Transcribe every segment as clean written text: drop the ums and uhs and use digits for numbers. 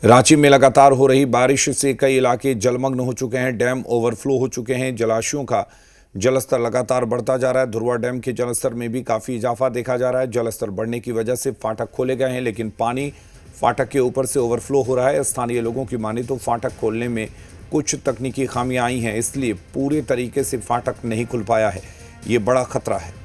रांची में लगातार हो रही बारिश से कई इलाके जलमग्न हो चुके हैं। डैम ओवरफ्लो हो चुके हैं। जलाशयों का जलस्तर लगातार बढ़ता जा रहा है। धुरवा डैम के जलस्तर में भी काफी इजाफा देखा जा रहा है। जलस्तर बढ़ने की वजह से फाटक खोले गए हैं, लेकिन पानी फाटक के ऊपर से ओवरफ्लो हो रहा है। स्थानीय लोगों की माने तो फाटक खोलने में कुछ तकनीकी खामियां आई हैं, इसलिए पूरे तरीके से फाटक नहीं खुल पाया है। ये बड़ा खतरा है।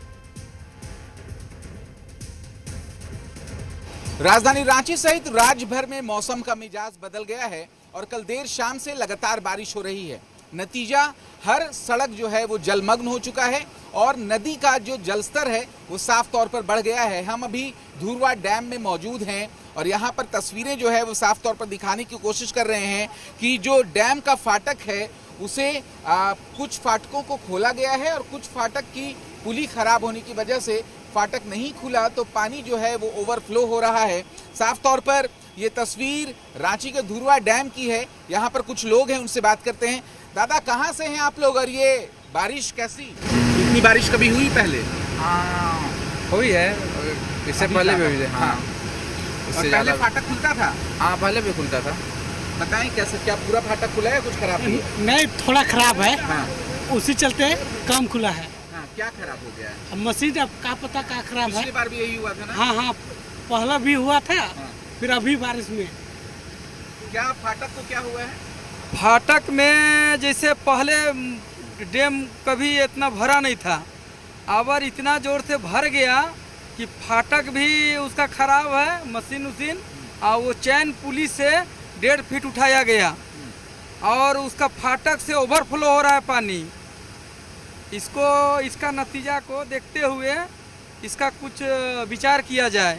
राजधानी रांची सहित राज्य भर में मौसम का मिजाज बदल गया है और कल देर शाम से लगातार बारिश हो रही है। नतीजा, हर सड़क जो है वो जलमग्न हो चुका है और नदी का जो जलस्तर है वो साफ तौर पर बढ़ गया है। हम अभी धुरवा डैम में मौजूद हैं और यहाँ पर तस्वीरें जो है वो साफ तौर पर दिखाने की कोशिश कर रहे हैं कि जो डैम का फाटक है उसे कुछ फाटकों को खोला गया है और कुछ फाटक की पुली खराब होने की वजह से फाटक नहीं खुला, तो पानी जो है वो ओवरफ्लो हो रहा है। साफ तौर पर ये तस्वीर रांची के धुरवा डैम की है। यहाँ पर कुछ लोग हैं, उनसे बात करते हैं। दादा, कहाँ से हैं आप लोग और ये बारिश कैसी? इतनी बारिश कभी हुई पहले? हाँ, हुई है, इससे पहले भी हुई है। हाँ, और पहले फाटक खुलता था? हाँ, पहले भी खुलता था। बताएं कैसे, क्या पूरा फाटक खुला है, कुछ खराब है? नहीं, थोड़ा खराब है। हाँ। उसी चलते कम खुला है। हाँ, क्या खराब हो गया है? अब मशीन अब का पता का खराब है। पिछली बार भी यही हुआ था ना? हाँ, पहला भी हुआ था। हाँ। फिर अभी बारिश में क्या फाटक को क्या हुआ है? फाटक में जैसे पहले डैम कभी इतना भरा नहीं था, अब इतना जोर से भर गया कि फाटक भी उसका खराब है, मशीन और वो चैन पुली से 1.5 फीट उठाया गया और उसका फाटक से ओवरफ्लो हो रहा है पानी। इसका नतीजा को देखते हुए इसका कुछ विचार किया जाए।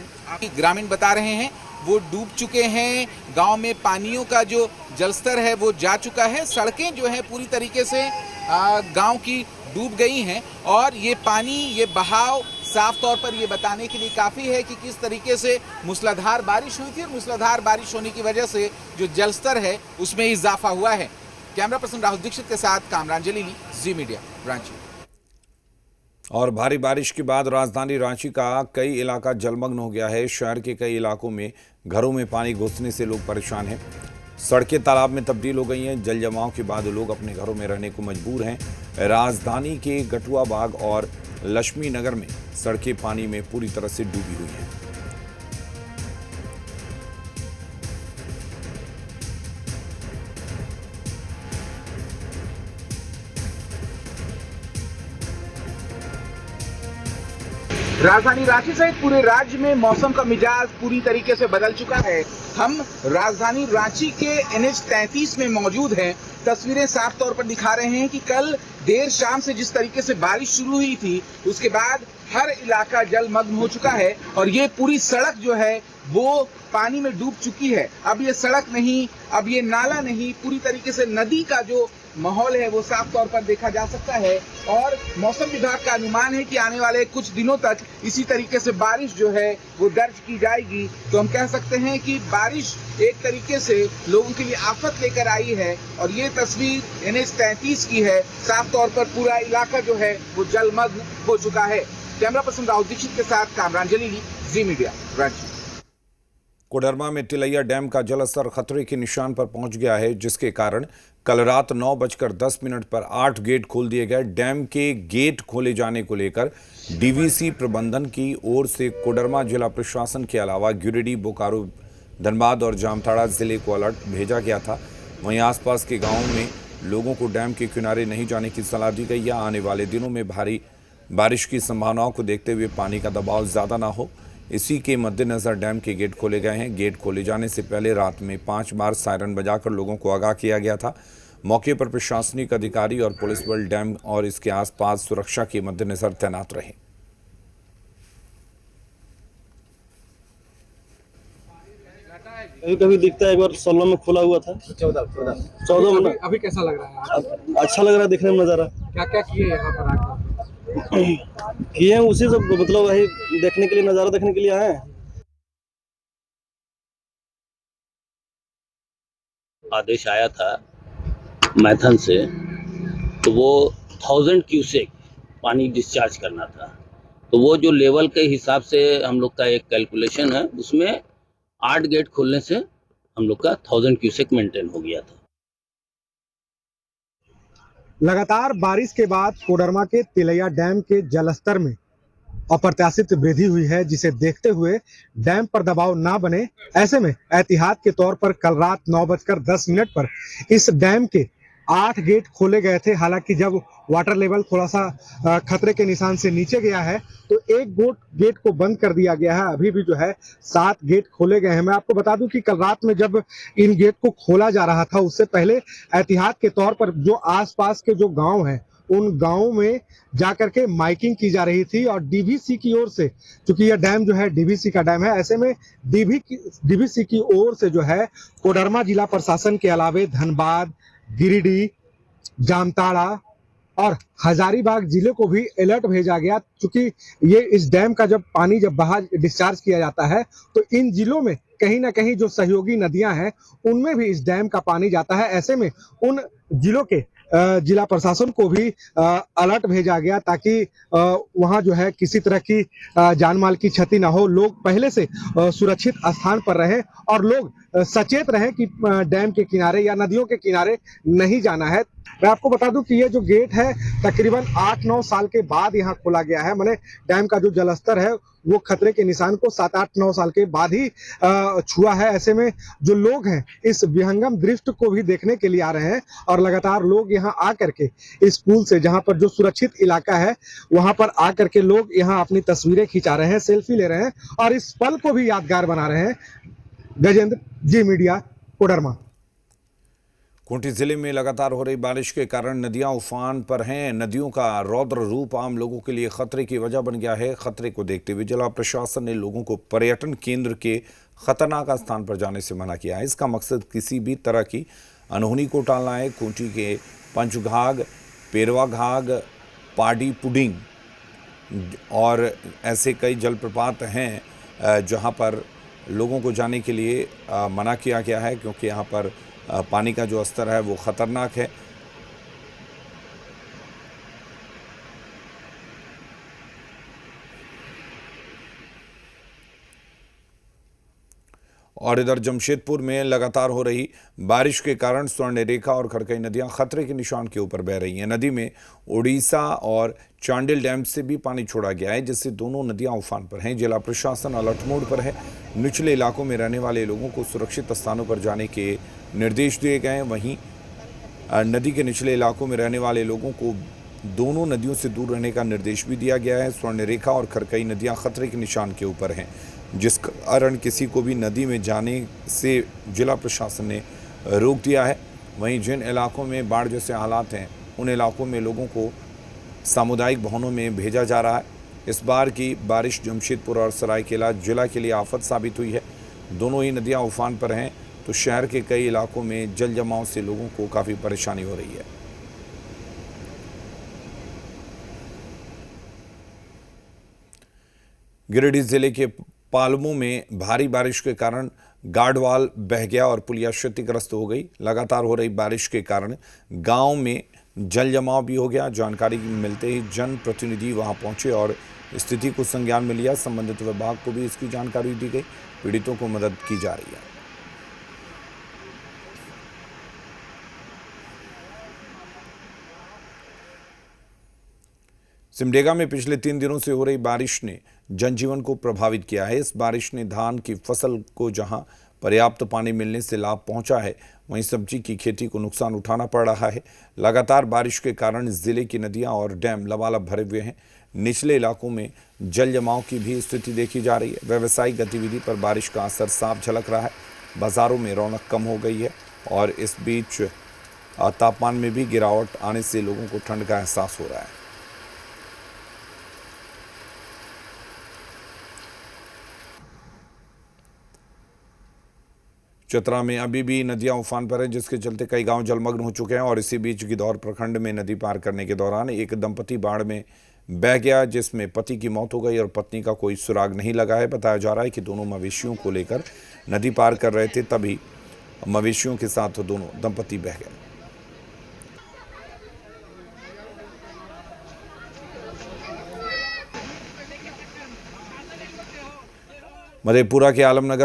ग्रामीण बता रहे हैं वो डूब चुके हैं। गांव में पानियों का जो जलस्तर है वो जा चुका है। सड़कें जो है पूरी तरीके से गांव की डूब गई हैं और ये पानी, ये बहाव साफ तौर पर ये बताने के लिए काफ़ी है कि किस तरीके से मूसलाधार बारिश हुई थी और मूसलाधार बारिश होने की वजह से जो जलस्तर है उसमें इजाफा हुआ है। कैमरा पर्सन राहुल दीक्षित के साथ कामरान जलीली, जी मीडिया, रांची। और भारी बारिश के बाद राजधानी रांची का कई इलाका जलमग्न हो गया है। शहर के कई इलाकों में घरों में पानी घुसने से लोग परेशान हैं। सड़कें तालाब में तब्दील हो गई हैं। जल जमाव के बाद लोग अपने घरों में रहने को मजबूर हैं। राजधानी के गटुआ बाग और लक्ष्मी नगर में सड़कें पानी में पूरी तरह से डूबी हुई हैं। राजधानी रांची सहित पूरे राज्य में मौसम का मिजाज पूरी तरीके से बदल चुका है। हम राजधानी रांची के NH 33 में मौजूद हैं। तस्वीरें साफ तौर पर दिखा रहे हैं कि कल देर शाम से जिस तरीके से बारिश शुरू हुई थी उसके बाद हर इलाका जलमग्न हो चुका है और ये पूरी सड़क जो है वो पानी में डूब चुकी है। अब ये सड़क नहीं, अब ये नाला नहीं, पूरी तरीके से नदी का जो माहौल है वो साफ तौर पर देखा जा सकता है। और मौसम विभाग का अनुमान है कि आने वाले कुछ दिनों तक इसी तरीके से बारिश जो है वो दर्ज की जाएगी। तो हम कह सकते हैं कि बारिश एक तरीके से लोगों के लिए आफत लेकर आई है और ये तस्वीर NH 33 की है। साफ तौर पर पूरा इलाका जो है वो जलमग्न हो चुका है। कैमरा पर्सन राहुल दीक्षित के साथ कामरान जलीली, जी मीडिया, रांची। कोडरमा में तिलैया डैम का जलस्तर खतरे के निशान पर पहुंच गया है, जिसके कारण कल रात 9:10 पर 8 गेट खोल दिए गए। डैम के गेट खोले जाने को लेकर DVC प्रबंधन की ओर से कोडरमा जिला प्रशासन के अलावा गिरिडीह, बोकारो, धनबाद और जामताड़ा जिले को अलर्ट भेजा गया था। वहीं आसपास के गांवों में लोगों को डैम के किनारे नहीं जाने की सलाह दी गई है। आने वाले दिनों में भारी बारिश की संभावनाओं को देखते हुए पानी का दबाव ज़्यादा ना हो, इसी के मद्देनज़र डैम के गेट खोले गए हैं। गेट खोले जाने से पहले रात में 5 बार सायरन बजाकर लोगों को आगाह किया गया था। मौके पर प्रशासनिक अधिकारी और पुलिस बल डैम और इसके आसपास सुरक्षा के मद्देनज़र तैनात रहे। कभी दिखता है, एक बार 16 में खुला हुआ था, 14 में। अभी कैसा लग रहा है? अच्छा लग रहा है देखने में नज़ारा। क्या क्या किए यहाँ पर आकर? किए हैं उसी सब, मतलब वही देखने के लिए, नज़ारा देखने के लिए आए हैं। आदेश आया था मैथन से, तो वो 1000 क्यूसेक पानी डिस्चार्ज करना था। तो वो जो लेवल के हिसाब से हम लोग का एक कैलकुलेशन है, उसमें 8 गेट खोलने से हम लोग का 1000 क्यूसेक मेंटेन हो गया था। लगातार बारिश के बाद कोडरमा के तिलैया डैम के जलस्तर में अप्रत्याशित वृद्धि हुई है, जिसे देखते हुए डैम पर दबाव ना बने, ऐसे में एहतियात के तौर पर कल रात 9:10 पर इस डैम के 8 गेट खोले गए थे। हालांकि जब वाटर लेवल थोड़ा सा खतरे के निशान से नीचे गया है तो एक गेट को बंद कर दिया गया है। अभी भी जो है 7 गेट खोले गए हैं। मैं आपको बता दूं कि कल रात में जब इन गेट को खोला जा रहा था, उससे पहले एहतियात के तौर पर जो आसपास के जो गांव हैं उन गांवों में जाकर के माइकिंग की जा रही थी। और डीवीसी की ओर से, चूंकि यह डैम जो है डीवीसी का डैम है, ऐसे में डीवीसी की ओर से जो है कोडरमा जिला प्रशासन के अलावे धनबाद, गिरिडीह, जामताड़ा और हजारीबाग जिले को भी अलर्ट भेजा गया। चूंकि ये इस डैम का जब पानी बाहर डिस्चार्ज किया जाता है तो इन जिलों में कहीं ना कहीं जो सहयोगी नदियां हैं उनमें भी इस डैम का पानी जाता है। ऐसे में उन जिलों के जिला प्रशासन को भी अलर्ट भेजा गया ताकि वहां जो है किसी तरह की जान माल की क्षति ना हो, लोग पहले से सुरक्षित स्थान पर रहें और लोग सचेत रहें कि डैम के किनारे या नदियों के किनारे नहीं जाना है। मैं आपको बता दूं कि ये जो गेट है तकरीबन 8-9 साल के बाद यहाँ खोला गया है। माने डैम का जो जलस्तर है वो खतरे के निशान को 7-8-9 साल के बाद ही छुआ है। ऐसे में जो लोग हैं इस विहंगम दृश्य को भी देखने के लिए आ रहे हैं और लगातार लोग यहाँ आकर के इस पुल से, जहाँ पर जो सुरक्षित इलाका है वहां पर आकर के लोग यहाँ अपनी तस्वीरें खिंचा रहे हैं, सेल्फी ले रहे हैं और इस पल को भी यादगार बना रहे हैं। गजेंद्र, जी मीडिया, कोडरमा। खूंटी जिले में लगातार हो रही बारिश के कारण नदियां उफान पर हैं। नदियों का रौद्र रूप आम लोगों के लिए खतरे की वजह बन गया है। खतरे को देखते हुए जिला प्रशासन ने लोगों को पर्यटन केंद्र के खतरनाक स्थान पर जाने से मना किया है। इसका मकसद किसी भी तरह की अनहोनी को टालना है। खूंटी के पंचघाघ, पेरवा घाघ, पाडी पुडिंग और ऐसे कई जलप्रपात हैं जहां पर लोगों को जाने के लिए मना किया गया है, क्योंकि यहाँ पर पानी का जो स्तर है वो खतरनाक है। और इधर जमशेदपुर में लगातार हो रही बारिश के कारण स्वर्णरेखा और खड़कई नदियां खतरे के निशान के ऊपर बह रही हैं। नदी में ओडिशा और चांडिल डैम से भी पानी छोड़ा गया है, जिससे दोनों नदियां उफान पर हैं। जिला प्रशासन अलर्ट मोड पर है। निचले इलाकों में रहने वाले लोगों को सुरक्षित स्थानों पर जाने के निर्देश दिए गए हैं। वहीं नदी के निचले इलाकों में रहने वाले लोगों को दोनों नदियों से दूर रहने का निर्देश भी दिया गया है। स्वर्णरेखा और खड़कई नदियां खतरे के निशान के ऊपर हैं, जिस कारण किसी को भी नदी में जाने से जिला प्रशासन ने रोक दिया है। वहीं जिन इलाकों में बाढ़ जैसे हालात हैं उन इलाकों में लोगों को सामुदायिक भवनों में भेजा जा रहा है। इस बार की बारिश जमशेदपुर और सरायकेला जिला के लिए आफत साबित हुई है। दोनों ही नदियां उफान पर हैं, तो शहर के कई इलाकों में जल जमाव से लोगों को काफ़ी परेशानी हो रही है। गिरिडीह जिले के पालमू में भारी बारिश के कारण गार्डवाल बह गया और पुलिया क्षतिग्रस्त हो गई। लगातार हो रही बारिश के कारण गांव में जल जमाव भी हो गया। जानकारी मिलते ही जनप्रतिनिधि वहां पहुंचे और स्थिति को संज्ञान में लिया। संबंधित विभाग को भी इसकी जानकारी दी गई। पीड़ितों को मदद की जा रही है। सिमडेगा में पिछले 3 दिनों से हो रही बारिश ने जनजीवन को प्रभावित किया है। इस बारिश ने धान की फसल को जहां पर्याप्त पानी मिलने से लाभ पहुंचा है, वहीं सब्जी की खेती को नुकसान उठाना पड़ रहा है। लगातार बारिश के कारण जिले की नदियां और डैम लबालब भरे हुए हैं। निचले इलाकों में जल जमाव की भी स्थिति देखी जा रही है। व्यावसायिक गतिविधि पर बारिश का असर साफ झलक रहा है। बाजारों में रौनक कम हो गई है और इस बीच तापमान में भी गिरावट आने से लोगों को ठंड का एहसास हो रहा है। चतरा में अभी भी नदियां उफान पर हैं, जिसके चलते कई गांव जलमग्न हो चुके हैं। और इसी बीच गिद्धौर प्रखंड में नदी पार करने के दौरान एक दंपति बाढ़ में बह गया, जिसमें पति की मौत हो गई और पत्नी का कोई सुराग नहीं लगा है। बताया जा रहा है कि दोनों मवेशियों को लेकर नदी पार कर रहे थे, तभी मवेशियों के साथ दोनों दंपति बह गए। मधेपुरा के आलमनगर